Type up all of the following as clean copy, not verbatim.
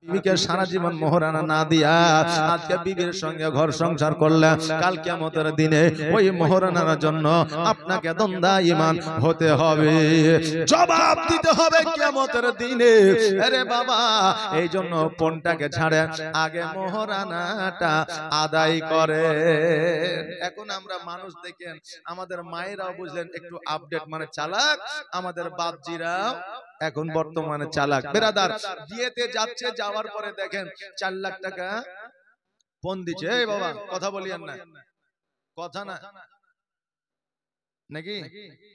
বিবিকে সারা জীবন মোহরানা না দিয়া আজকে বিবির সঙ্গে ঘর সংসার করলে কাল কিয়ামতের দিনে ওই মোহরানার জন্য আপনাকে দণ্ডায়মান হতে হবে, জবাব দিতে হবে কিয়ামতের দিনে। আরে বাবা, এই জন্য পণটাকে ছাড়ে আগে মোহরানাটা আদায় করে। এখন আমরা মানুষ দেখেন, আমাদের মায়েরাও বুঝলেন একটু আপডেট, মানে চালাক, আমাদের বাপজিরাও এখন বর্তমানে চালাক। বেরাদার, বিয়েতে যাচ্ছে, যাওয়ার পরে দেখেন 4 লাখ টাকা পণ দিচ্ছে। এই বাবা কথা বলিয়েন না, কথা না নাকি,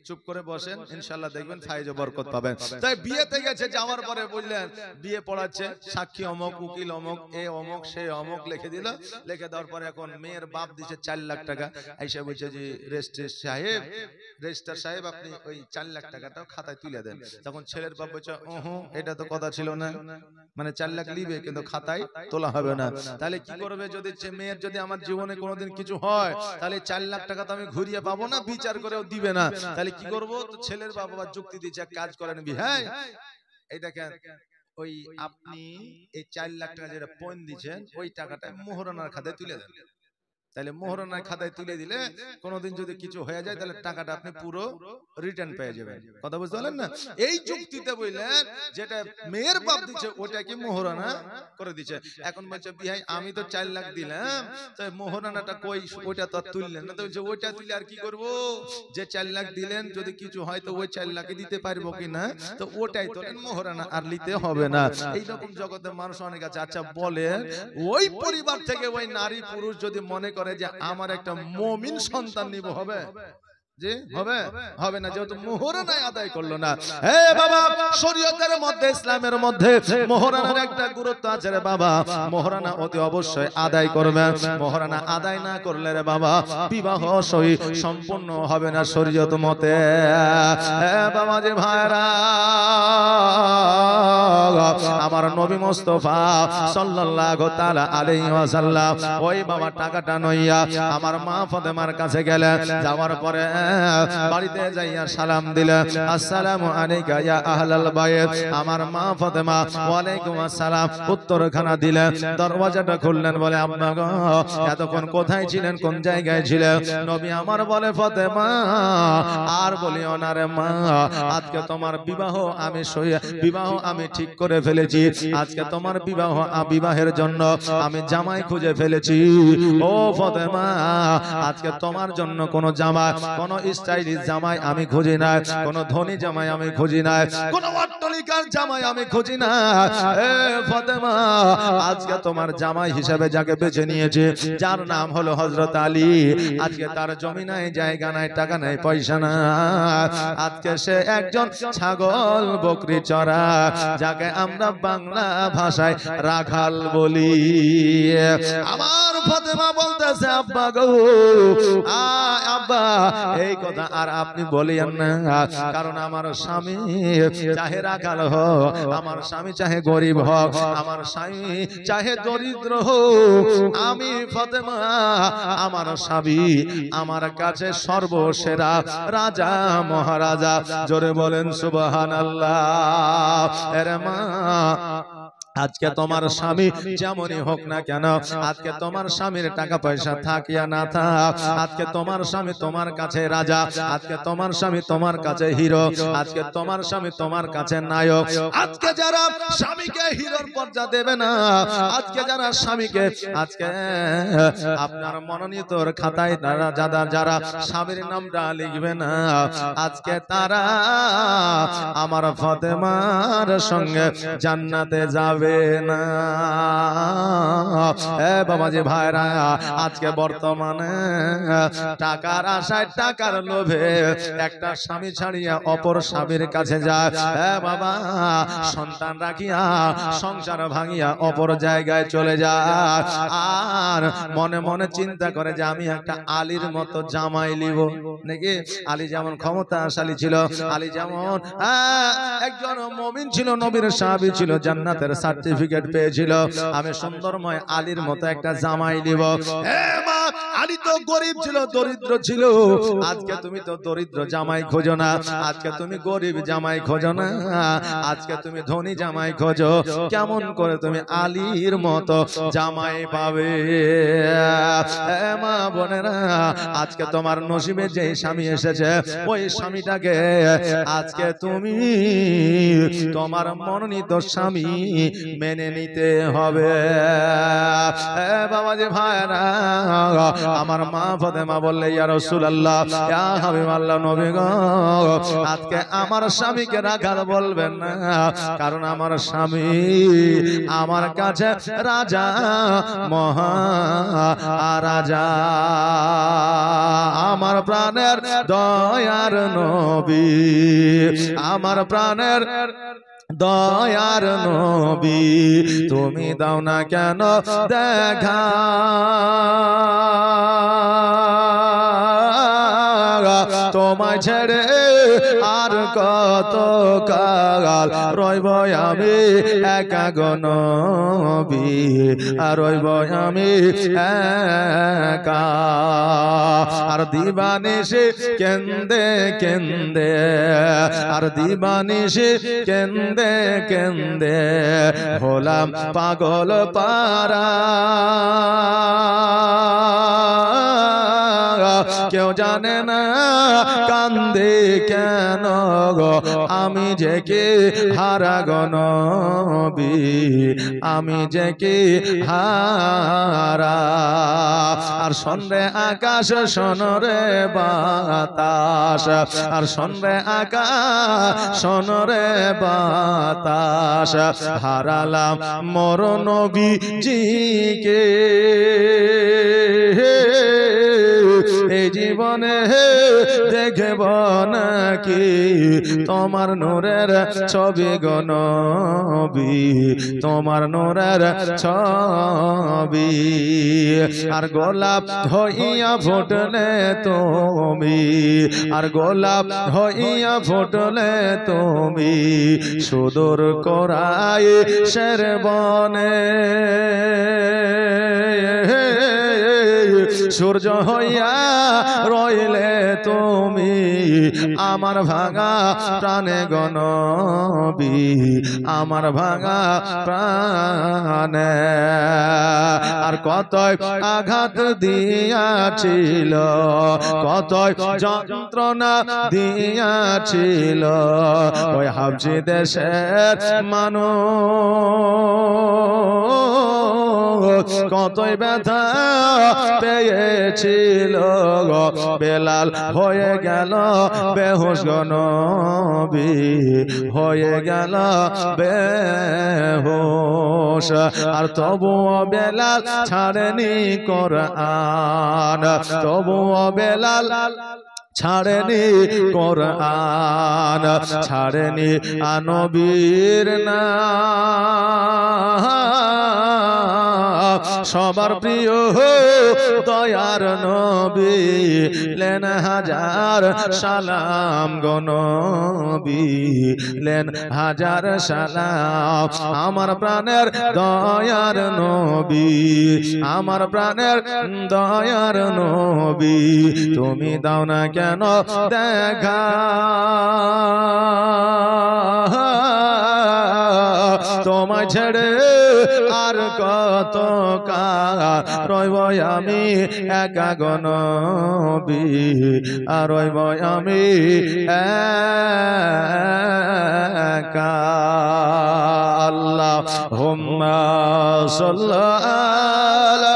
চুপ করে বসেন, ইনশাআল্লাহ দেখবেন ফায়েজ ও বরকত পাবেন। তাই বিয়েতে গেছে, যাওয়ার পরে বুঝলেন বিয়ে পড়াচ্ছে, সাক্ষী অমক, উকিল অমক, এ অমক, সে অমক লিখে দিল। লিখে দেওয়ার পরে এখন মেয়ের বাপ দিচ্ছে 4 লাখ টাকা। আইসা বলছে যে রেজিস্ট্রার সাহেব আপনি ওই 4 লাখ টাকাটাও খাতায় তুলে দেন। তখন ছেলের বাপ বলছে এটা তো কথা ছিল না, মানে 4 লাখ লিবে কিন্তু খাতায় তোলা হবে না। তাহলে কি করবে, যদি মেয়ের যদি আমার জীবনে কোনোদিন কিছু হয় তাহলে 4 লাখ টাকা তো আমি ঘুরিয়ে পাবো না, বিচার করেও দিবে না, তাহলে কি করব? তো ছেলের বাবা যুক্তি দিচ্ছে, এক কাজ করেন ভাই, এই দেখেন ওই আপনি এই 4 লাখ টাকা যেটা পণ দিচ্ছেন ওই টাকাটা মোহরানার খাতায় তুলে দেন। তাহলে মোহরানার খাতায় তুলে দিলে কোনোদিন যদি কিছু হয়ে যায় তাহলে টাকাটা আপনি পুরো রিটার্ন পেয়ে যাবেন। কথা বুঝতে পারলেন না? এই যুক্তিতে বুঝলেন, যেটা মেয়ের বাপ দিচ্ছে ওটাকে মোহরানা করে দিচ্ছে। এখন বলছে ভাই আমি তো 4 লাখ দিলাম, তাই মোহরানাটা কই, ওইটা তো তুললেন না। তো বলছে ওইটা তুলে আর কি করব, যে 4 লাখ দিলেন যদি কিছু হয় তো ওই 4 লাখে দিতে পারবো কিনা, তো ওটাই তোলেন, মোহরানা আর নিতে হবে না। এইরকম জগতের মানুষ অনেক আছে। আচ্ছা বলেন, ওই পরিবার থেকে ওই নারী পুরুষ যদি মনে করে যে আমার একটা মুমিন সন্তান নিব, হবে? যে হবে? হবে না, যেহেতু মোহরানা আদায় করলো না। হে বাবা, শরীয়তের মধ্যে, ইসলামের মধ্যে মোহরানার একটা গুরুত্ব আছে রে বাবা। মোহরানা অতি অবশ্যই আদায় করবে। মোহরানা আদায় না করলে রে বাবা বিবাহ সহি সম্পূর্ণ হবে না শরীয়ত মতে। হে বাবা যে ভাইরা, আমার নবী মুস্তাফা সাল্লাল্লাহু তাআলা আলাইহি ওয়াসাল্লাম ওই বাবা টাকাটা নইয়া আমার মা ফাতেমার কাছে গেলেন। যাওয়ার পরে বাড়িতে যাইয়া সালাম দিলেন, আসসালামু আলাইকা ইয়া আহলাল বাইত। আমার মা ফাতেমা ওয়া আলাইকুম আসসালাম উত্তরখানা দিলেন। দরওয়াজাটা খুললেন, বলে আম্মা গো এতক্ষণ কোথায় ছিলেন, কোন জায়গায় ছিলেন? নবী আমার বলে, ফাতেমা আর বলিও না রে মা, আজকে তোমার বিবাহ আমি ঠিক করে ফেলেছি। আজকে তোমার বিবাহের জন্য আমি জামাই খুঁজে ফেলেছি। ও ফাতেমা, আজকে তোমার জন্য কোন জামাই, কোন স্টাইলিশ জামাই আমি খুঁজি না, কোন ধনী জামাই আমি খুঁজি না, কোন অট্টালিকার জামাই আমি খুঁজি না। এ ফাতেমা, আজকে তোমার জামাই হিসেবে যাকে বেছে নিয়েছে, যার নাম হলো হযরত আলী, আজকে তার জমি নাই, জায়গা নাই, টাকা নাই, পয়সা নাই, আজকে সে একজন ছাগল বকরি চড়া, যাকে আমরা বাংলা ভাষায় রাখাল বলি। আমার ফাতেমা বলতেছে, আব্বা গো, আব্বা এই কথা আর আপনি বলিয়েন না, কারণ আমার স্বামী চাহে রাখাল হোক, আমার স্বামী চাহে গরিব হোক, আমার স্বামী চাহে দরিদ্র হোক, আমি ফাতেমা, আমার স্বামী আমার কাছে সর্বসেরা রাজা মহারাজা। জোরে বলেন সুবহানাল্লাহ। এরে মা, আজকে তোমার স্বামী যেমনই হোক না কেন, আজকে তোমার স্বামীর টাকা পয়সা থাকিয়া না থাক, আজকে তোমার স্বামী তোমার কাছে রাজা, আজকে তোমার স্বামী তোমার কাছে হিরো, আজকে তোমার স্বামী তোমার কাছে নায়ক। আজকে যারা স্বামীকে হিরোর পর্যায়ে দেবে না, আজকে যারা স্বামীকে, আজকে আপনার মনোনীত খাতায় যারা স্বামীর নামটা লিখবে না, আজকে তারা আমার ফাতেমার সঙ্গে জান্নাতে যাবে না। বাবাজি ভাইরা, আজকে বর্তমানে টাকার আশায়, টাকার লোভে একটা স্বামী ছাড়িয়া অপর স্বামীর কাছে যায়। বাবা, সন্তান রাখিয়া সংসার ভাঙিয়া অপর জায়গায় চলে যায়, আর মনে মনে চিন্তা করে যে আমি একটা আলীর মতো জামাই লিব নাকি। আলী যেমন ক্ষমতাশালী ছিল, আলী যেমন একজন মুমিন ছিল, নবীর সাহাবী ছিল, জান্নাতের সার্টিফিকেট পেয়েছিল, আমি সুন্দরময় আলীর মতো একটা জামাই নিব। আলী তো গরিব ছিল, দরিদ্র ছিল। আজকে তুমি তো দরিদ্র জামাই খোঁজো না, আজকে তুমি গরিব জামাই খোঁজো না, আজকে তুমি ধনী জামাই খোঁজো। কেমন করে তুমি আলীর মতো জামাই পাবে? মা বোনেরা, আজকে তোমার নসিবে যে স্বামী এসেছে, ওই স্বামীটাকে আজকে তুমি তোমার মনোনীত স্বামী মেনে নিতে হবে। বাবাজি ভাইরা, আমার মা ফাতেমা বললে, ইয়া রাসূলুল্লাহ, ইয়া হাবিবাল্লাহ, নবী গো, আজকে আমার স্বামীকে রাখাল বলবেন না, কারণ আমার স্বামী আমার কাছে রাজা, মহারাজা, আমার প্রাণের দয়ার নবী, আমার প্রাণের দয়ার নবী, তুমি দাও না কেন দেখা? তোমায় ছেড়ে আর কত কাল রইব আমি একা গো নবী, আর রইব আমি একা। আর দিবানিশি কেন্দে কেন্দে, আর দিবানিশি কেন্দে কেন্দে হলাম পাগল পারা। কেউ জানে না কান্দে কেন গো, আমি যে কে হারা গো নবী, আমি যে কে হারা। আর শোনরে আকাশ, শোনরে বাতাস, আর শোনরে আকাশ, শোনরে বাতাস, হারালাম মোর নবীজিকে। এই জীবনে দেখব নাকি তোমার নূরের ছবি গো নবী, তোমার নূরের ছবি। আর গোলাপ হইয়া ফুটলে তুমি, আর গোলাপ হইয়া ফুটলে তুমি সুদূর কোরাই শের বনে। সূর্য হইয়া রইলে তুমি আমার ভাঙা প্রাণে গো নবী, আমার ভাঙা প্রাণে। আর কতই আঘাত দিয়াছিল, কতই যন্ত্রণা দিয়াছিল ওই হাবশী দেশের মানুষ, কতই ব্যথা পেয়েছিল গো। বেলাল হয়ে গেল বেহুশ গো নবী, হয়ে গেল বেহুশ। আর তবুও বেলাল ছাড়েনি কোরআন, তবুও বেলাল ছাড়েনি কোরআন, ছাড়েনি নবীর নাম। সবার প্রিয় দয়ার নবী, লেন হাজার সালাম গো নবী, লেন হাজার সালাম। আমার প্রাণের দয়ার নবী, আমার প্রাণের দয়ার নবী, তুমি দাও না কেন দেখা? তোমায় ছেড়ে আর কত কাল রইব আমি একা গো নবী, আর রইব আমি একা। আল্লাহুম্মা সাল্লি আলা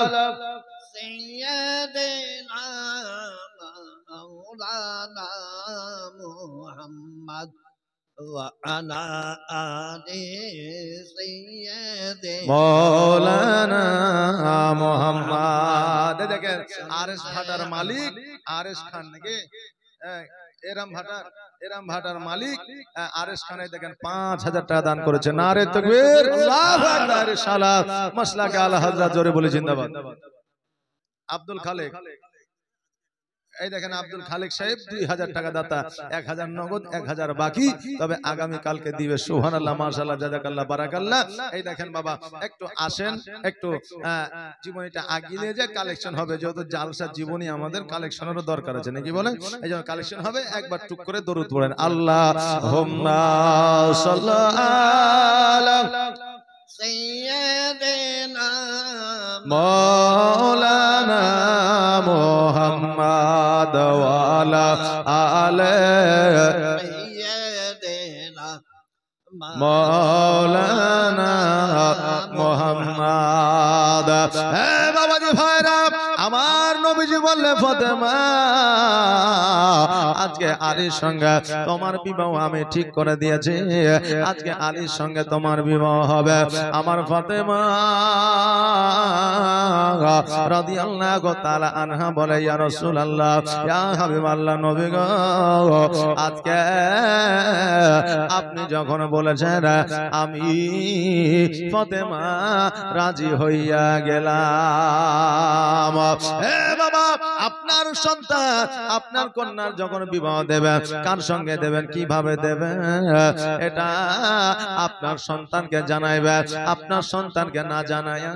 সাইয়্যিদিনা মাওলানা মুহাম্মদ وعلى آل سيدنا مولانا محمد। দেখেন আরএস ভাটার মালিক আরএস খান নাকি, এরাম ভাটার মালিক আরএস খান, দেখেন 5000 টাকা দান করেছে। নারে তাকবীর, আল্লাহু আকবার, সালাত, মাসলাকে আলা হযরত, জোরে বলে জিন্দাবাদ। আব্দুল খালেক এই দেখেন আব্দুল খালেক সাহেব 2000 টাকা দাতা, 1000 নগদ, 1000 বাকি, তবে আগামী কালকে দিবে। সুবহানাল্লাহ, মাশাআল্লাহ, জাযাকাল্লাহ, বারাকাল্লাহ। এই দেখেন বাবা, একটু আসেন, একটু জীবনীটা আগিয়ে নিয়ে যে কালেকশন হবে, যেহেতু জালসা জীবনী আমাদের কালেকশনেরও দরকার আছে নাকি বলেন, এই জন্য কালেকশন হবে। একবার টুক করে দরুদ পড়েন, আল্লাহুম্মা সাল্লি আলা সাইয়্যিদিনা মাওলানা মুহাম্মদ ওয়া আলা আলি সাইয়্যিদিনা মাওলানা মুহাম্মদ। হে বাবাজি ভাইরা, আমার নবীজি বললে ফাতেমা, আজকে আলীর সঙ্গে তোমার বিবাহ আমি ঠিক করে দিয়েছি, আজকে আলীর সঙ্গে তোমার বিবাহ হবে। আমার ফাতেমা রাদিয়াল্লাহু তাআলা আনহা বলে, ইয়া রাসূলুল্লাহ, ইয়া হাবিবাল্লাহ, নবী গো, আজকে আপনি যখন বলেছেন আমি ফাতেমা রাজি হইয়া গেলাম। হে বাবা, আপনার সন্তান, আপনার কন্যার যখন বিবাহ দেবেন, কার সঙ্গে দেবেন, কিভাবে দেবেন, এটা আপনার সন্তানকে জানাইবেন। আপনার সন্তানকে না জানাইয়া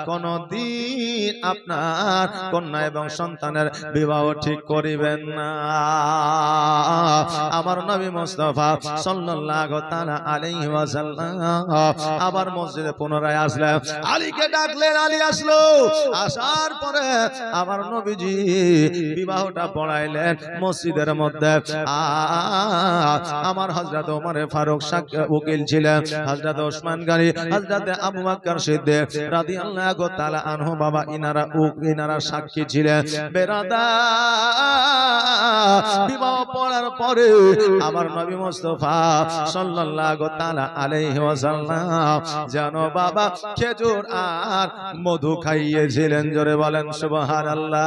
কোনদিন আপনার কন্যা এবং সন্তানের বিবাহ ঠিক করিবেন না। আমার নবী মুস্তাফা সাল্লাল্লাহু তাআলা আলাইহি ওয়াসাল্লাম আবার মসজিদে পুনরায় আসলেন, আলীকে ডাকলেন, আলী আসলো। আসার পরে আমার নবীজি বিবাহটা পড়াইলেন মসজিদের মধ্যে। আমার হযরত ওমর ফারুক উকিল ছিলেন, হযরত ওসমান গনি, হযরত আবু বকর সিদ্দিক রাদিয়াল্লাহু তাআলা আনহু বাবা, ইনারা সাক্ষী ছিলেন। বেরাদার, বিবাহ পড়ার পরে আমার নবী মুস্তাফা সাল্লাল্লাহু তাআলা আলাইহি ওয়াসাল্লাম যেন বাবা খেজুর আর মধু খাইয়েছিলেন। জোরে বলেন সুবহানাল্লাহ।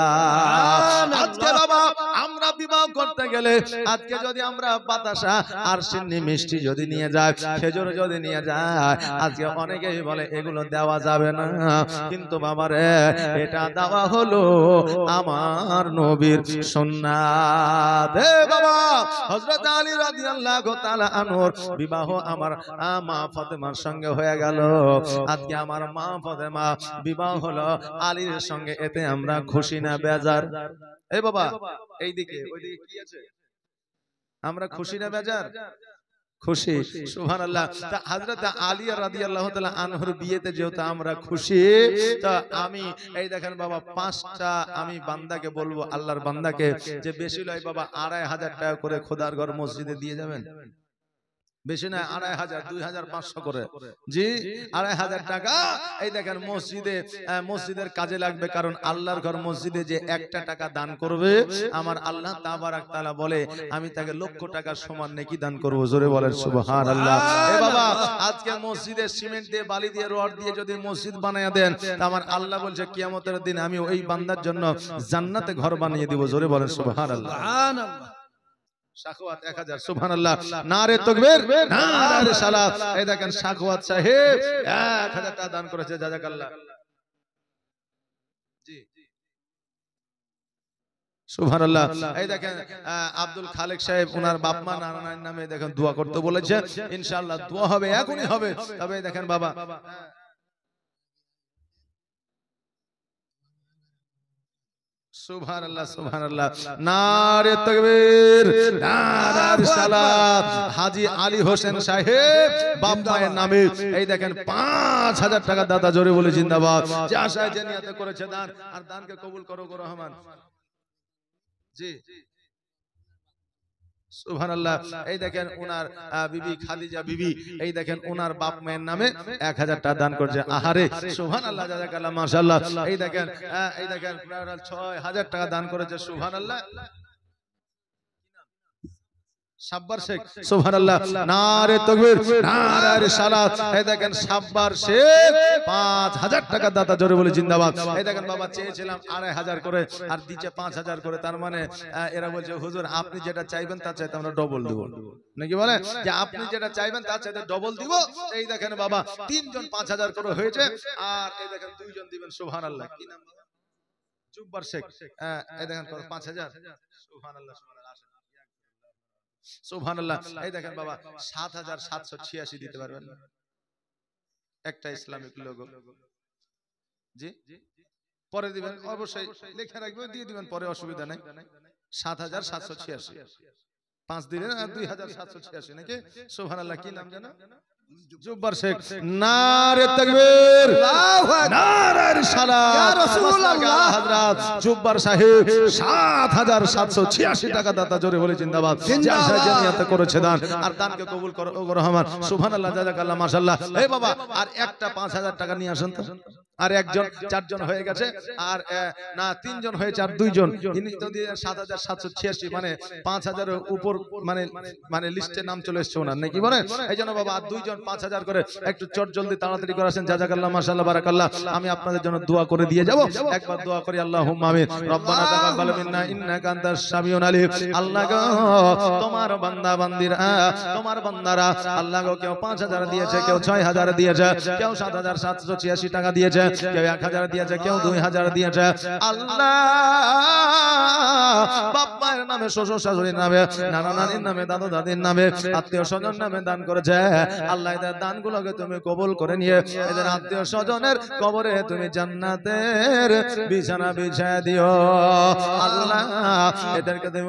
আজকে বাবা আমরা বিবাহ করতে গেলে, আজকে যদি আমরা বাতাসা আর সিন্নি মিষ্টি যদি নিয়ে যাই, খেজুর যদি নিয়ে যাই, আজকে অনেকেই বলে এগুলো দেওয়া যাবে না, কিন্তু বাবারে এটা দেওয়া হলো আমার নবীর সুন্নাত। হে বাবা, হযরত আলী রাদিয়াল্লাহু তাআলা আনহুর বিবাহ আমার মা ফাতেমার সঙ্গে হয়ে গেল। আজকে আমার মা ফাতেমা বিবাহ হলো আলীর সঙ্গে, এতে আমরা খুশি না বেজার? এই বাবা, এইদিকে ওইদিকে কি আছে, আমরা খুশি না বেজার? খুশি। সুবহানাল্লাহ। তা হযরত আলী রাদিয়াল্লাহু তাআলা আনহুর বিয়েতে যেহেতু আমরা খুশি, তা আমি এই দেখেন বাবা, 5টা আমি বান্দাকে বলবো, আল্লাহর বান্দাকে, যে বেশি লয় বাবা 2500 টাকা করে খোদার ঘর মসজিদে দিয়ে যাবেন। বেশি না, 2500, 2500 করে, জি 2500 টাকা। এই দেখেন মসজিদের কাজে লাগবে, কারণ আল্লাহর ঘর মসজিদে যে 1টা টাকা দান করবে, আমার আল্লাহ তাবারাক তাআলা বলে আমি তাকে লক্ষ টাকার সমান নেকি দান করব। জোরে বলেন সুবহানাল্লাহ। এ বাবা, আজকে মসজিদে সিমেন্ট দিয়ে, বালি দিয়ে, রড দিয়ে যদি মসজিদ বানায়া দেন, তা আমার আল্লাহ বলছে কিয়ামতের দিন আমি ওই বান্দার জন্য জান্নাতে ঘর বানিয়ে দিব। জোরে বলেন সুবহানাল্লাহ। সাখাওয়াত 1000, সুবহানাল্লাহ, নারে তাকবীর, নারে সালাত। এই দেখেন সাখাওয়াত সাহেব 1000 টাকা দান করেছে, জাযাকাল্লাহ। জি সুবহানাল্লাহ। এই দেখেন আব্দুল খালেক সাহেব, ওনার বাপ মা নানার নামে দেখেন দোয়া করতে বলেছে, ইনশাআল্লাহ দোয়া হবে, এখনই হবে। তবে দেখেন বাবা, সুবহানাল্লাহ, সুবহানাল্লাহ, নারে তাকবীর, নারে সালাত। হাজী আলী হোসেন সাহেব বাপ মায়ের নামে এই দেখেন 5000 টাকা দাতা, জোরে বলে জিন্দাবাদ। যে আশায় যে নিয়তে করেছে দান, আর দানকে কবুল করো গো রহমান। জি সুবহানাল্লাহ। এই দেখেন ওনার বিবি খাদিজা বিবি, এই দেখেন ওনার বাপ মায়ের নামে 1000 টাকা দান করছে। আহারে সুবহানাল্লাহ, জাযাকাল্লাহ, মাশাআল্লাহ। এই দেখেন 6000 টাকা দান করেছে। সুবহানাল্লাহ। সাব্বার শেখ, সুবহানাল্লাহ, নারে তাকবীর, নারে সালাত। এই দেখেন সাব্বার শেখ 5000 টাকা দাতা, জোরে বলে জিন্দাবাদ। এই দেখেন বাবা, চেয়েছিলাম 2500 করে, আর দিচ্ছে 5000 করে। তার মানে এরা বলছে হুজুর আপনি যেটা চাইবেন তার চাইতে আমরা ডবল দেব, নাকি বলে যে আপনি যেটা চাইবেন তার চাইতে ডবল দিব। এই দেখেন বাবা, 3 জন 5000 করে হয়েছে, আর এই দেখেন 2 জন দিবেন। সুবহানাল্লাহ। কি নাম? জুব্বার শেখ, এই দেখেন 5000। সুবহানাল্লাহ সুবহানাল্লাহ। এই দেখেন বাবা 7786 দিতে পারবেন একটা ইসলামিক লোগো। জি পরে দিবেন অবশ্যই, লিখে রাখবেন, দিয়ে দিবেন পরে, অসুবিধা নাই। 7786 5 দিলেন আর 2786 নাকি? সুবহানাল্লাহ। কি নাম জানো? জুব্বার শেখ। নারে তাকবীর, নারে রিসালাত, ইয়া রাসূলুল্লাহ। হযরত জুব্বার সাহেব 7786 টাকা দাতা, জোরে বলে জিন্দাবাদ। যার জানিয়াত করেছে দান, আর দানকে কবুল করো ও রহমান। সুবহানাল্লাহ, জাযাকাল্লাহ, মাশাআল্লাহ। এই বাবা আর একটা 5000 টাকা নিয়ে আসেন তো। আর একজন, 4 জন হয়ে গেছে, আর না 3 জন হয়েছে, আর 2 জন। ইনি তো দিয়ে 7786, মানে 5000 এর উপর, মানে লিস্টে নাম চলে এসেছে ওনার, নাকি বলেন? এইজন্য বাবা আর 2 জন 5000 করে একটু চট জলদি তাড়াতাড়ি করেছেন। জাযাকাল্লাহ, মাশাআল্লাহ, বারাকাল্লাহ। আমি আপনাদের জন্য দোয়া করে দিয়ে যাব। একবার দোয়া করি, আল্লাহুম্মা আমিন। রব্বানা তাকাব্বাল মিন্না ইন্নাকা আনতাস সামিউল আলিম। আল্লাহ গো, তোমার বান্দা বান্দিরা, তোমার বান্দারা আল্লাহ গো, কেউ 5000 দিয়েছে, কেউ 6000 দিয়েছে, কেউ 7786 টাকা দিয়েছে, কেউ 1000 দিয়েছে, কেউ 2000 দিয়েছে। আল্লাহ বাপ মায়ের নামে, শ্বশুর শাশুড়ির নামে, নানা নানির নামে, দাদু দাদির নামে, আত্মীয় স্বজন নামে দান করেছে। আল্লাহ এদের দানগুলোকে তুমি কবুল করে নিয়ে এদের আত্মীয় স্বজনের কবরে তুমি জান্নাতের বিছানা বিছায় দিও। আল্লাহ এদেরকে তুমি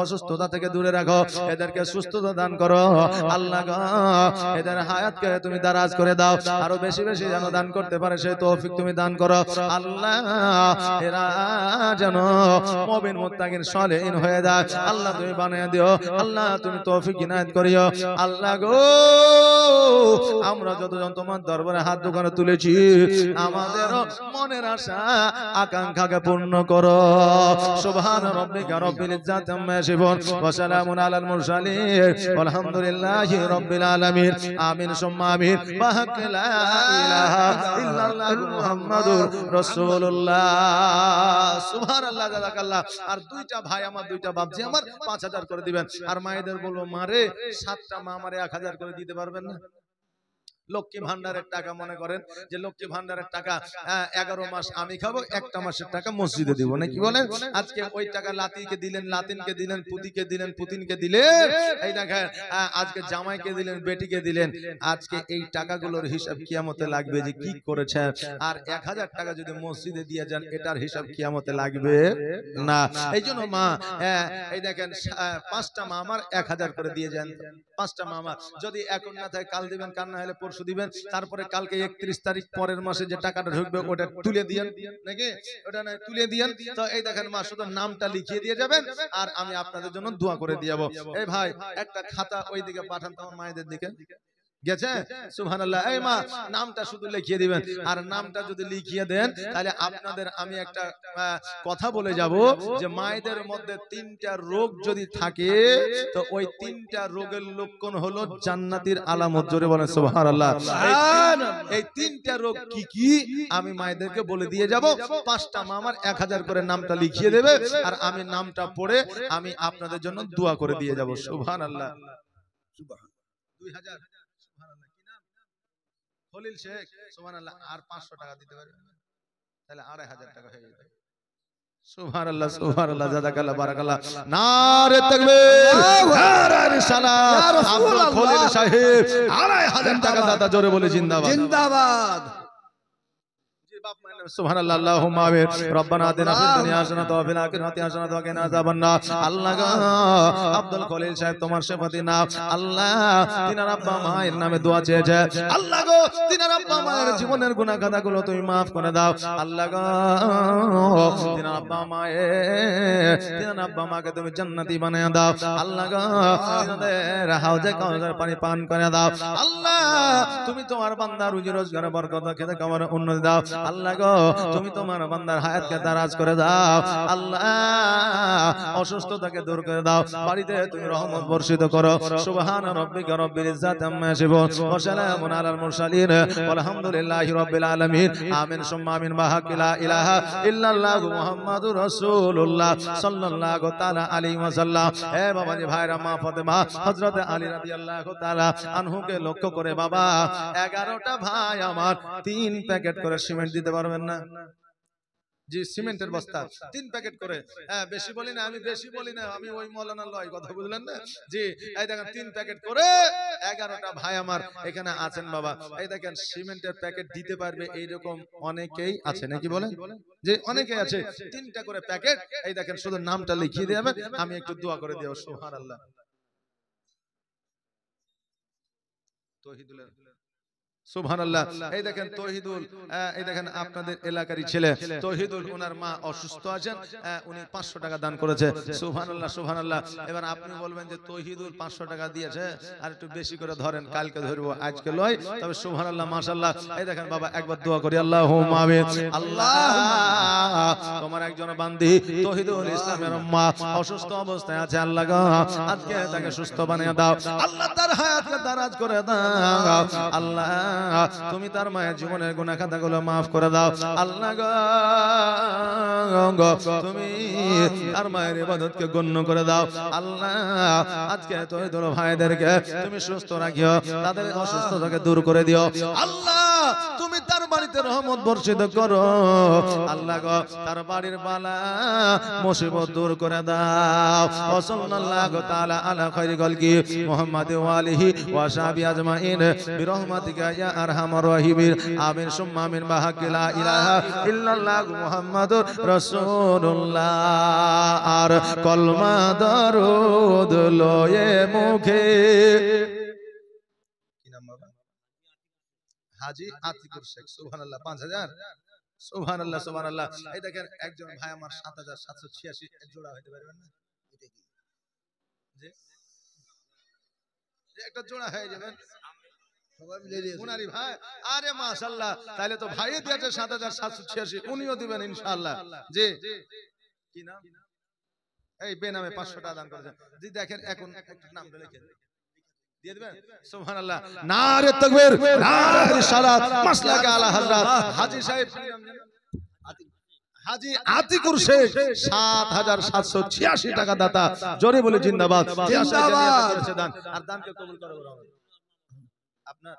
অসুস্থতা থেকে দূরে রাখো, এদেরকে সুস্থতা দান করো। আল্লাহ গো, এদের হায়াতকে তুমি দারাজ করে দাও, আরো বেশি বেশি যেন দান করতে পারে সেই তৌফিক তুমি দান করো। আল্লাহ এরা যেন মুমিন মুত্তাকিন সালেহিন হয়ে যায়, আল্লাহ তুমি বানিয়ে দিও। আল্লাহ তুমি তৌফিক ইনায়েত করিও। আল্লাহ গো, আমরা যতজন তোমার দরবারে হাত দোকানে তুলেছি, আমাদের মনের আশা আকাঙ্ক্ষাকে পূর্ণ করো। সুবহান রাব্বিকা রাব্বিল ইজ্জাতি আম্মা ইয়াসিফুন ওয়া সালামুন আলাল মুরসালিন আলহামদুলিল্লাহি রাব্বিল আলামিন। আমিন সুম্মা আমিন। বাহাক লা ইলাহা ইল্লাল্লাহ মুহাম্মাদুর রাসূলুল্লাহ। সুবহানাল্লাহ, জাযাকাল্লাহ। আর 2টা ভাই আমার, 2টা বাপজি আমার 5000 করে দিবেন। আর মায়েদের বলবো, মারে 7টা মা আমারে 1000 করে দিতে পারবেন না? লক্ষ্মী ভান্ডারের টাকা, মনে করেন যে লক্ষ্মী ভান্ডারের টাকা 11 মাস আমি খাবো, একটা মাসের টাকা মসজিদে দিব, নাকি বলেন? আজকে ওই টাকা লাতিকে দিলেন, লাতিনকে দিলেন, পুতিকে দিলেন, পুতিনকে দিলেন, এই দেখেন আজকে জামাইকে দিলেন, বেটিকে দিলেন। আজকে এই টাকাগুলোর হিসাব কিয়ামতে লাগবে যে কি করেছেন। আর 1000 টাকা যদি মসজিদে দিয়ে যান, এটার হিসাব কিয়ামতে লাগবে না। এই জন্য মা, এই দেখেন 5টা মা আমার 1000 করে দিয়ে যান। 5টা মা আমার যদি এখন না থাকে কাল দিবেন, কাল না হলে পরশু দিবেন। তারপরে কালকে 31 তারিখ পরের মাসে যে টাকাটা ঢুকবে ওটা তুলে দিয়েন, নাকি? ওটা না তুলে দিয়েন। তো এই দেখেন মা, শুধু নামটা লিখিয়ে দিয়ে যাবেন, আর আমি আপনাদের জন্য দোয়া করে দিয়ে যাবো। এই ভাই একটা খাতা ওইদিকে পাঠান তো, আমার মায়েদের দিকে গেছে। সুবহানাল্লাহ। এই মা, নামটা শুধু লিখিয়ে দিবেন। আর নামটা যদি লিখিয়ে দেন, তাহলে আপনাদের আমি একটা কথা বলে যাব যে মায়েদের মধ্যে 3টা রোগ যদি থাকে, তো ওই 3টা রোগের লক্ষণ হলো জান্নাতের আলামত। জোরে বলেন সুবহানাল্লাহ। এই 3টা রোগ কি কি আমি মায়েদেরকে বলে দিয়ে যাব। 5টা মা আমার 1000 করে নামটা লিখিয়ে দেবে, আর আমি নামটা পড়ে আমি আপনাদের জন্য দোয়া করে দিয়ে যাব। সুবহানাল্লাহ। 2000 খলিল শেখ। সুবহানাল্লাহ। আর 500 টাকা দিতে পারবেন, তাহলে 2500 টাকা হয়ে যাবে। সুবহানাল্লাহ, সুবহানাল্লাহ, জাযাকাল্লাহ, বারাকাল্লাহ। নারে তাকবীর, নারে রিসালাত। আব্দুল খলিল সাহেব 2500 টাকা দাতা, জোরে বলে জিন্দাবাদ, জিন্দাবাদ। সুবহানাল্লাহ, আল্লাহুম্মা আমিন। রব্বানা আতিনা ফিদ দুনিয়া হাসানাতাও ওয়া ফিল আখিরাতি হাসানাতাও ওয়া কিনা আযাবান নার। আল্লাহ গো, আব্দুল খলিল সাহেব তোমার সেবতি নাম। আল্লাহ তিনার আব্বা মায়ের নামে দোয়া চেয়েছে। আল্লাহ গো, তিনার আব্বা মায়ের জীবনের গুনাহ খাতাগুলো তুমি maaf করে দাও। আল্লাহ গো, তিনার আব্বা মাকে তুমি জান্নাতি বানিয়ে দাও। আল্লাহ গো, তিনাদের হাউজে কাউসার পানি পান করে দাও। আল্লাহ তুমি তোমার বান্দার রুজি রোজগারে বরকত, খেতে খাবারে উন্নতি দাও। আল্লাহ গো, তুমি তোমার বান্দার হায়াতকে দারাজ করে দাও। আল্লাহ অসুস্থতাকে দূর করে দাও। বাড়িতে তুমি রহমত বর্ষিত করো। সুবহান রাব্বিকা রাব্বিল ইজ্জাতি আম্মা ইয়াসিফুন ওয়া সালামুন আলাল মুরসালিন আলহামদুলিল্লাহি রাব্বিল আলামিন। আমিন সুম্মা আমিন। বাহাক লা ইলাহা ইল্লাল্লাহ মুহাম্মাদুর রাসূলুল্লাহ সাল্লাল্লাহু তাআলা আলাইহি ওয়াসাল্লাম। হে বাবাজি ভাইরা, মা ফাতেমা হযরত আলী রাদিয়াল্লাহু তাআলা আনহুকে লক্ষ্য করে বাবা 11টা ভাই আমার 3 প্যাকেট করে সিমেন্ট দিতে পারবেন না? জি সিমেন্টের বস্তা 3 প্যাকেট করে। হ্যাঁ বেশি বলি না, আমি বেশি বলি না, আমি ওই মৌলানা লয় কথা বুঝলেন না জি। এই দেখেন 3 প্যাকেট করে 11টা ভাই আমার এখানে আছেন বাবা। এই দেখেন সিমেন্টের প্যাকেট দিতে পারবে এইরকম অনেকেই আছে নাকি বলেন, যে অনেকেই আছে। 3টা করে প্যাকেট, এই দেখেন শুধু নামটা লিখিয়ে দেবে, আমি একটু দোয়া করে দেব। সুবহানাল্লাহ। তৌহিদুলের সুবহানাল্লাহ। এই দেখেন তৌহিদুল, এই দেখেন আপনাদের এলাকারই ছেলে তৌহিদুল, ওনার মা অসুস্থ আছেন, উনি 500 টাকা দান করেছে। সুবহানাল্লাহ সুবহানাল্লাহ। এবার আপনি বলবেন যে তৌহিদুল 500 টাকা দিয়েছে, আর একটু বেশি করে ধরেন, কালকে ধরবো আজকে লয়, তবে সুবহানাল্লাহ মাশাআল্লাহ। এই দেখেন বাবা একবার দোয়া করি, আল্লাহুম্মা আমিন। আল্লাহ তোমার একজন বান্দি তৌহিদুল ইসলামের মা অসুস্থ অবস্থায় আছে, আল্লাহ গো আজকে তাকে সুস্থ বানিয়ে দাও, আল্লাহ তার হায়াতকে দারাজ করে দাও, আল্লাহ তুমি তার মায়ের জীবনের গুনাহ খাতাগুলো maaf করে দাও, আল্লাহ গো তুমি তার মায়ের ইবাদতকে গণ্য করে দাও, আল্লাহ আজকে তৌহিদুল ভাইদেরকে তুমি সুস্থ রাখিও, তাদের অসুস্থতাকে দূর করে দিও, আল্লাহ তুমি তার বাড়িতে রহমত বর্ষিত করো, আল্লাহ গো তার বাড়ির বালা মুসিবত দূর করে দাও। ও সাল্লাল্লাহু তাআলা আলা খায়রি খালকি মুহাম্মাদ ওয়া আলিহি ওয়া সাহবিহি আজমাইন বিরহমাতিকা ইয়া আরহামার রাহিমিন। আমিন সুম্মা আমিন। বাহাক্কি লা ইলাহা ইল্লাল্লাহ মুহাম্মাদুর রাসূলুল্লাহ। আর কলমা দরুদ লয়ে মুখে, কি নাম বাবা? হাজী আতিকুর শেখ। সুবহানাল্লাহ। 5000। সুবহানাল্লাহ সুবহানাল্লাহ। এই দেখেন একজন ভাই আমার 7786 জোড়া হইতে পারবেন না? এটা কি যে একটা জোড়া হয়ে যাবেন সবাই মিলে দিয়েছে মুনারি ভাই। আরে মাশাআল্লাহ, তাহলে তো ভাই দিয়েছে 7786, উনিও দিবেন ইনশাআল্লাহ। জি কি নাম? এই বেনামে 500 টাকা দান করেছেন জি। দেখেন এখন একটা নাম লিখে দিয়ে দিবেন। সুবহানাল্লাহ। নারে তাকবীর, নারে রিসালাত, মাসলাকে আলা হযরত হাজী সাহেব হাজী আতিকুর শেখ 7786 টাকা দাতা, জোরে বলে জিন্দাবাদ জিন্দাবাদ। আর দানকে কবুল করো আপনার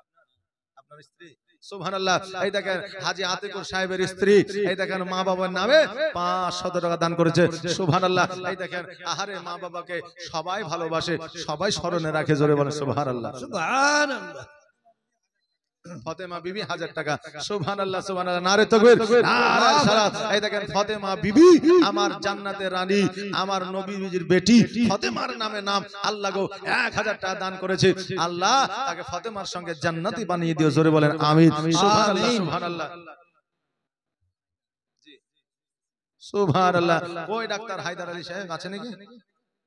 আপনার স্ত্রী। সুবহানাল্লাহ। এই দেখেন হাজী আতিকুর সাহেবের স্ত্রী, এই দেখেন মা বাবার নামে 500 টাকা দান করেছে। সুবহানাল্লাহ। এই দেখেন আহারে মা বাবাকে সবাই ভালোবাসে, সবাই স্মরণে রাখে, জোরে বলে সুবহানাল্লাহ সুবহানাল্লাহ। ফাতেমা বিবি 1000 টাকা। সুবহানাল্লাহ সুবহানাল্লাহ। নারে তাকবীর, নারে রিসালাত। এই দেখেন ফাতেমা বিবি আমার জান্নাতের রানী, আমার নবীজির বেটি, ফাতেমার নামে নাম, আল্লাহ গো 1000 টাকা দান করেছে, আল্লাহ তাকে ফাতেমার সঙ্গে জান্নাতি বানিয়ে দিও, জোরে বলেন আমিন। সুবহানাল্লাহ সুবহানাল্লাহ। জি সুবহানাল্লাহ। ওই ডাক্তার হায়দার আলী সাহেব আছে নাকি?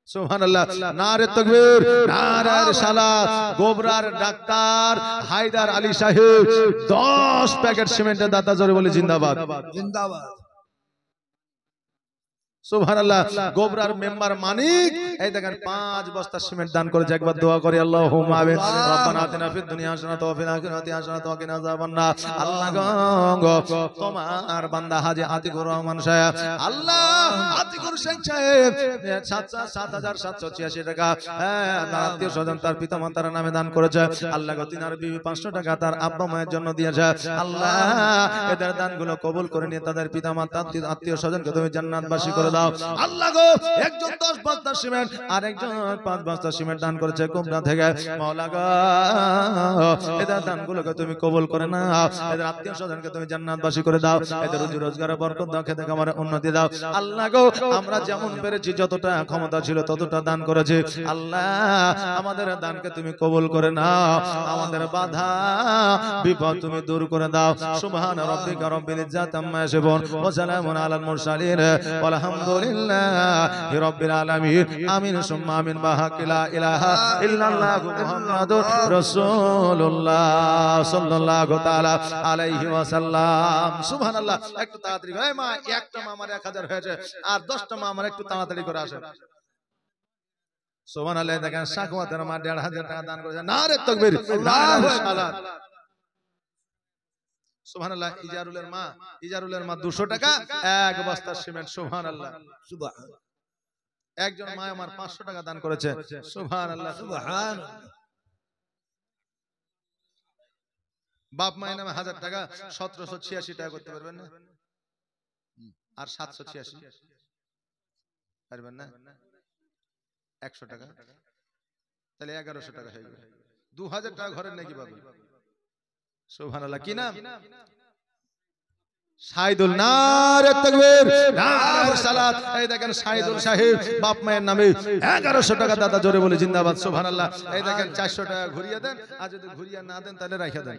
সুবহানাল্লাহ। নারে তাকবীর, নারে রিসালাত। গোবরার ডাক্তার হায়দার আলী সাহেব 10 প্যাকেট সিমেন্টের দাতা, জোরে বলে জিন্দাবাদ জিন্দাবাদ। সুবহানাল্লাহ। গোবরার মেম্বার মানিক এই দেখেন 5 বস্তা সিমেন্ট দান করেছে। একবার দোয়া করি, আল্লাহুম্মা আমিন। রব্বানা আতিনা ফিদ দুনিয়া হাসানাতাও ওয়া ফিল আখিরাতি হাসানাতাও ওয়া কিনা আযাবান্নার। আল্লাহ গো তোমার বান্দা হাজী আতিকুর রহমান সাহেব, আল্লাহ আতিকুর শেখ সাহেব 7786 টাকা তার আত্মীয় স্বজন তার পিতা মাতার নামে দান করেছে, আল্লাহ গো তিনার বিবি 500 টাকা তার আব্বা মায়ের জন্য দিয়েছে, আল্লাহ এদের দানগুলো কবুল করে নিয়ে তাদের পিতা মাতা আত্মীয় স্বজনকে তুমি জান্নাতবাসী করে দাও, আল্লাহ গো। একজন 10 বস্তা সিমেন্ট আর একজন 5 বস্তা সিমেন্ট দান করেছে কুমড়া থেকে, মাওলা গো এদের দানগুলোকে তুমি কবুল করে নাও, এদের আত্মীয় স্বজনকে তুমি জান্নাতবাসী করে দাও, এদের রুজি রোজগারে বরকত দাও, খেতে খামারে উন্নতি দাও, আল্লাহ গো। আমরা যেমন পেরেছি যতটা ক্ষমতা ছিল ততটা দান করেছি, আল্লাহ আমাদের দানকে তুমি কবুল করে নাও, আমাদের বাধা বিপদ তুমি দূর করে দাও। সুবহান রাব্বিকা রাব্বিল ইজ্জাতি আম্মা ইয়াসিফুন ওয়া সালামুন আলাল মুরসালিন আলহামদুলিল্লাহি রাব্বিল আলামিন। আমিন সুম্মা আমিন। বাহাক্কি লা ইলাহা ইল্লাল্লাহ মুহাম্মাদুর রাসূলুল্লাহ সাল্লাল্লাহু তাআলা আলাইহি ওয়াসাল্লাম। সুবহানাল্লাহ। একটু তাড়াতাড়ি ভাই মা, একটা মা আমার 1000 হয়েছে, আর 10টা মা আমার একটু তাড়াতাড়ি করে আসেন। সুবহানাল্লাহ। দেখেন সাকওয়াতের মা 1500 টাকা দান করেছে। নারে তাকবীর, নারে রিসালাত। সুবহানাল্লাহ। ইজারুলের মা 200 টাকা, এক বস্তা সিমেন্ট। সুবহানাল্লাহ সুবহানাল্লাহ। একজন মা আমার 500 টাকা দান করেছে। সুবহানাল্লাহ সুবহানাল্লাহ। বাপ মায়ের নামে 1000 টাকা, 1786 টাকা করতে পারবেন না? আর 786 পারবেন না 100 টাকা তাহলে 1100 টাকা হয়ে গেল 2000 টাকা ঘরের নাকি পাবেন সুবহানাল্লাহ কি নাম শাহিদুল নারে তাকবীর নারে সালাত এই দেখেন শাহিদুল সাহেব বাপ মায়ের নামে 1100 টাকা দাদা জোরে বলে জিন্দাবাদ সুবহানাল্লাহ এই দেখেন 400 টাকা ঘুরিয়ে দেন আর যদি ঘুরিয়ে না দেন তাহলে রাখা দেন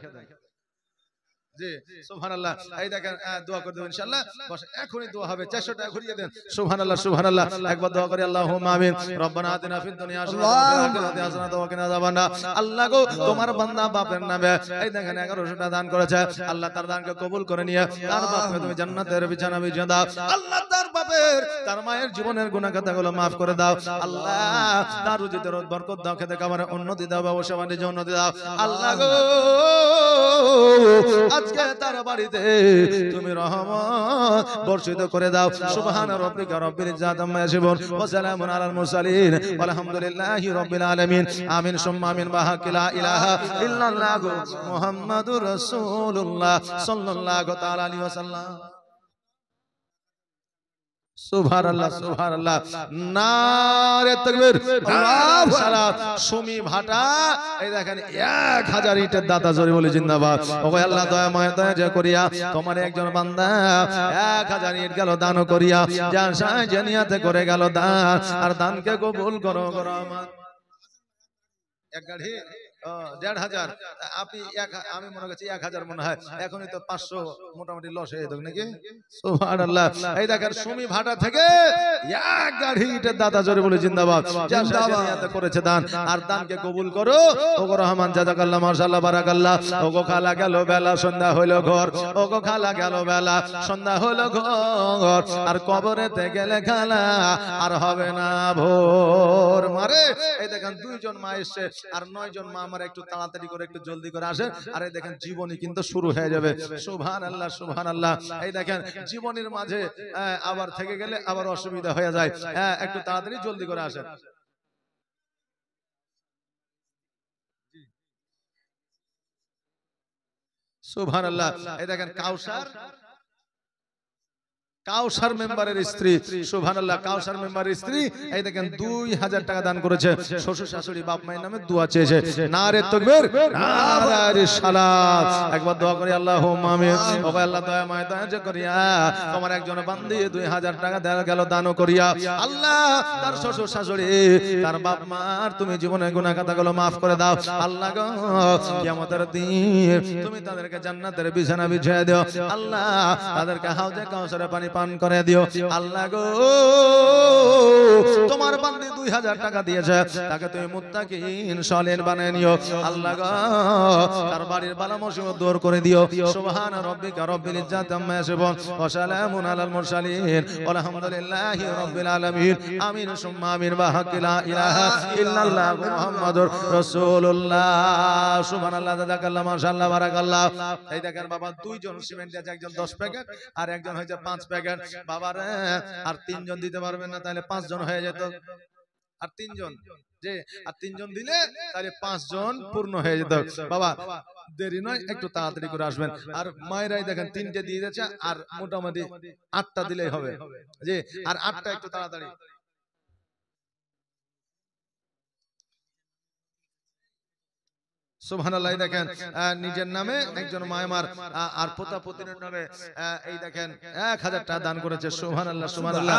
জি সুবহানাল্লাহ এই দেখেন দোয়া করে দেব ইনশাআল্লাহ বস এখনি দোয়া হবে 400 টাকা ঘুরিয়ে দেন সুবহানাল্লাহ সুবহানাল্লাহ একবার দোয়া করি আল্লাহুম্মা আমিন রব্বানা আতিনা ফিদ দুনিয়া হাসানাতাও ওয়া কিনা আযাবান্নার আল্লাহ গো তোমার বান্দা বাপের নামে এই দেখেন 1100 টাকা দান করেছে আল্লাহ তার দানকে কবুল করে নিয়ে তার বাপকে তুমি জান্নাতের বিছানা বিছিয়ে দাও আল্লাহ তার বাপের তার মায়ের জীবনের গুনাহ খাতাগুলো maaf করে দাও আল্লাহ তার রুজিতে বরকত দাও খেতে খাবারে উন্নতি দাও ব্যবসা বাণিজ্যে উন্নতি দাও আল্লাহ গো আজকে তার বাড়িতে তুমি রহমত বর্ষিত করে দাও সুবহান রাব্বিকা রাব্বিল ইজ্জাতি আম্মা ইয়াসিফুন ওয়া সালামুন আলাল মুরসালিন আলহামদুলিল্লাহি রাব্বিল আলামিন আমিন সুম্মা আমিন বাহাক্কি লা ইলাহা ইল্লাল্লাহু মুহাম্মাদুর রাসূলুল্লাহ সাল্লাল্লাহু তাআলা আলাইহি ওয়াসাল্লাম সুবহানাল্লাহ সুবহানাল্লাহ নারে তাকবীর আল্লাহু সালাত সুমি ভাটা এই দেখেন 1000 ইটের দাতা জোরে বলে জিন্দাবাদ ওগো আল্লাহ দয়াময় দয়া করিয়া তোমার একজন বান্দা 1000 ইট গেল দান করিয়া জান জানিয়াতে করে গেল দান আর দানকে কবুল করো করো আমার এক গাড়ি 1500 আপনি আমি মনে করছি 1000 মনে হয় এখনই তো 500 মোটামুটি লস হয়ে যেত নাকি সুবহানাল্লাহ এই দেখেন সুমি ভাটা থেকে এক গাড়ি ইটের দাতা জোরে বলে জিন্দাবাদ জিন্দাবাদ করেছে দান আর দানকে কবুল করো ওগো রহমান জাযাকাল্লাহ মাশাআল্লাহ বারাকাল্লাহ ওগো খালা গেল বেলা সন্ধ্যা হইল ঘর ওগো খালা গেল বেলা সন্ধ্যা হইল ঘর আর কবরেতে গেলে খালা আর হবে না ভোর মারে এই দেখেন দুইজন মা এসে আর 9 জন মা আমার একটু তাড়াতাড়ি করে একটু জলদি করে আসেন আর এই দেখেন জীবনী কিন্তু শুরু হয়ে যাবে সুবহানাল্লাহ সুবহানাল্লাহ এই দেখেন জীবনের মাঝে আবার থেকে গেলে আবার অসুবিধা হয়ে যায় একটু তাড়াতাড়ি জলদি করে আসেন সুবহানাল্লাহ এই দেখেন কাউসার মেম্বারের স্ত্রী সুবহানাল্লাহ কাউসার মেম্বারের স্ত্রী এই দেখেন 2000 টাকা দান করেছে শ্বশুর শাশুড়ি বাপ মায়ের নামে দোয়া চেয়েছে নারে তাকবীর নারে সালাত একবার দোয়া করি আল্লাহুম্মা আমিন ও আল্লাহ দয়াময় দয়া করিয়া তোমার একজন বান্দি 2000 টাকা দেয়া গেল দান করিয়া আল্লাহ তার শ্বশুর শাশুড়ি তার বাপ মার তুমি জীবনের গুনাহ খাতাগুলো maaf করে দাও আল্লাহ গো কিয়ামতের দিন তুমি তাদেরকে জান্নাতের বিছানা বিছিয়ে দাও আল্লাহ তাদেরকে হাউজে কাউসারের পানি পান করে দিও আল্লাহ গো তোমার বান্দি 2000 টাকা দিয়েছে তাকে তুমি মুত্তাকিন সালেহীন বানিয়ে নিও আল্লাহ গো তার বাড়ির বালা মুসিবত দূর করে দিও সুবহান রাব্বিকা রাব্বিল ইজ্জাতি আম্মা ইয়াসিফুন ওয়া সালামুন আলাল মুরসালিন আলহামদুলিল্লাহি রাব্বিল আলামিন আমিন সুম্মা আমিন বাহাক্কি লা ইলাহা ইল্লাল্লাহু মুহাম্মাদুর রাসূলুল্লাহ সুবহানাল্লাহ জাযাকাল্লাহ মাশাআল্লাহ বারাকাল্লাহ এই দেখেন বাবা দুইজন সিমেন্ট দিয়েছে একজন 10 প্যাকেট আর একজন হয়েছে 5 প্যাকেট বাবার আর 3 জন দিতে পারবেন না তাহলে 5 জন হয়ে যেত আর 3 জন যে আর 3 জন দিলে তাহলে 5 জন পূর্ণ হয়ে যেত বাবা দেরি নয় একটু তাড়াতাড়ি করে আসবেন আর মায়েরাই দেখেন 3টে দিয়ে দিয়েছে আর মোটামুটি 8টা দিলেই হবে জি আর 8টা একটু তাড়াতাড়ি সুবহানাল্লাহ দেখেন নিজের নামে একজন মায়ামার আর পোতাপতির নামে এই দেখেন 1000 টাকা দান করেছে সুবহানাল্লাহ সুবহানাল্লাহ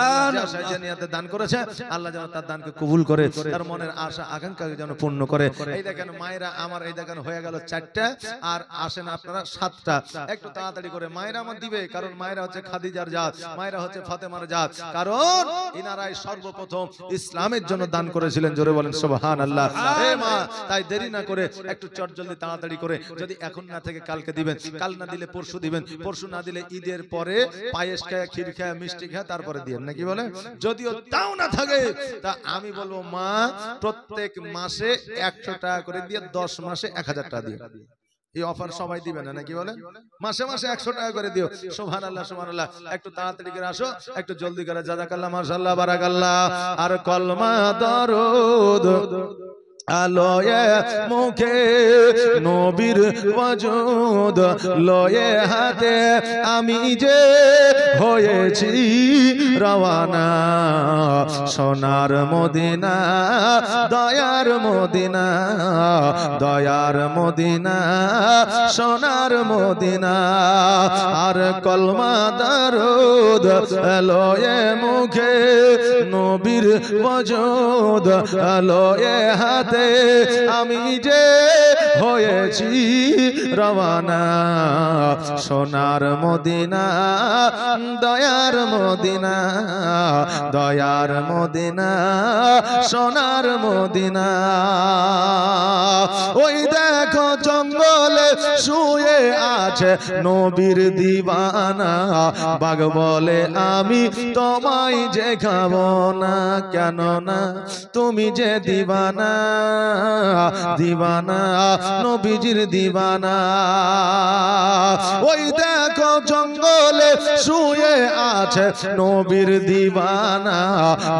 যা নিয়তে দান করেছে আল্লাহ যেন তার দানকে কবুল করে তার মনের আশা আকাঙ্ক্ষাকে যেন পূর্ণ করে এই দেখেন মায়েরা আমার এই দেখেন হয়ে গেল 4টা আর আসেন আপনারা 7টা একটু তাড়াতাড়ি করে মায়েরা আমার দিবে কারণ মায়েরা হচ্ছে খাদিজার জাত মায়েরা হচ্ছে ফাতেমার জাত কারণ ইনারাই সর্বপ্রথম ইসলামের জন্য দান করেছিলেন জোরে বলেন সুবহানাল্লাহ এই মা তাই দেরি না করে একটু চটজলদি তাড়াতাড়ি করে যদি এখন না থেকে কালকে দিবেন কাল না দিলে পরশু দিবেন পরশু না দিলে ঈদের পরে পায়েস খায় ক্ষীর খায় মিষ্টি খায় তারপরে দিবেন নাকি বলে যদিও তাও না থাকে তা আমি বলবো মা প্রত্যেক মাসে 100 টাকা করে দিয়ে 10 মাসে 1000 টাকা দিও এই অফার সবাই দিবেন না নাকি বলে মাসে মাসে 100 টাকা করে দিও সুবহানাল্লাহ সুবহানাল্লাহ একটু তাড়াতাড়ি করে আসো একটু জলদি করে জাযাকাল্লাহ মাশাআল্লাহ বারাকাল্লাহ আর কলমা দরুদ আলোয়ে মুখে নবীর ওয়াজুদ লয়ে হাতে আমি যে হয়েছি রওয়ানা সোনার মদিনা দয়ার মদিনা দয়ার মদিনা সোনার মদিনা আর কলমা দরুদ লয়ে মুখে নবীর ওয়াজুদ লয়ে হাতে আমি যে হয়েছি রওয়ানা সোনার মদিনা দয়ার মদিনা দয়ার মদিনা সোনার মদিনা ওই দেখো জঙ্গলে শুয়ে আছে নবীর দিওয়ানা বাঘ বলে আমি তোমায় যে খাবো না কেন না তুমি যে দিওয়ানা দিওয়ানা নবীজির দিওয়ানা ওই দেখো জঙ্গলে শুয়ে আছে নবীর দিওয়ানা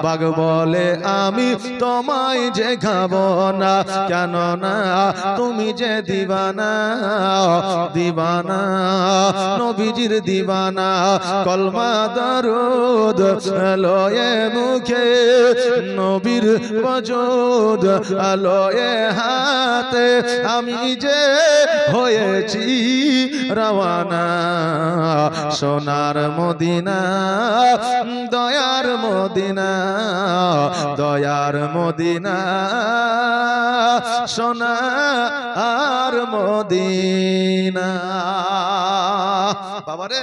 বাঘ বলে আমি তোমায় যে খাবো না কেন না তুমি যে দিওয়ানা দিওয়ানা নবীজির দিওয়ানা কলমা দরুদ লয়ে মুখে নবীর ওয়াজুদ লয়ে হাতে আমি যে হয়েছি রওয়ানা সোনার মদিনা দয়ার মদিনা দয়ার মদিনা সোনার মদিনা বাবারে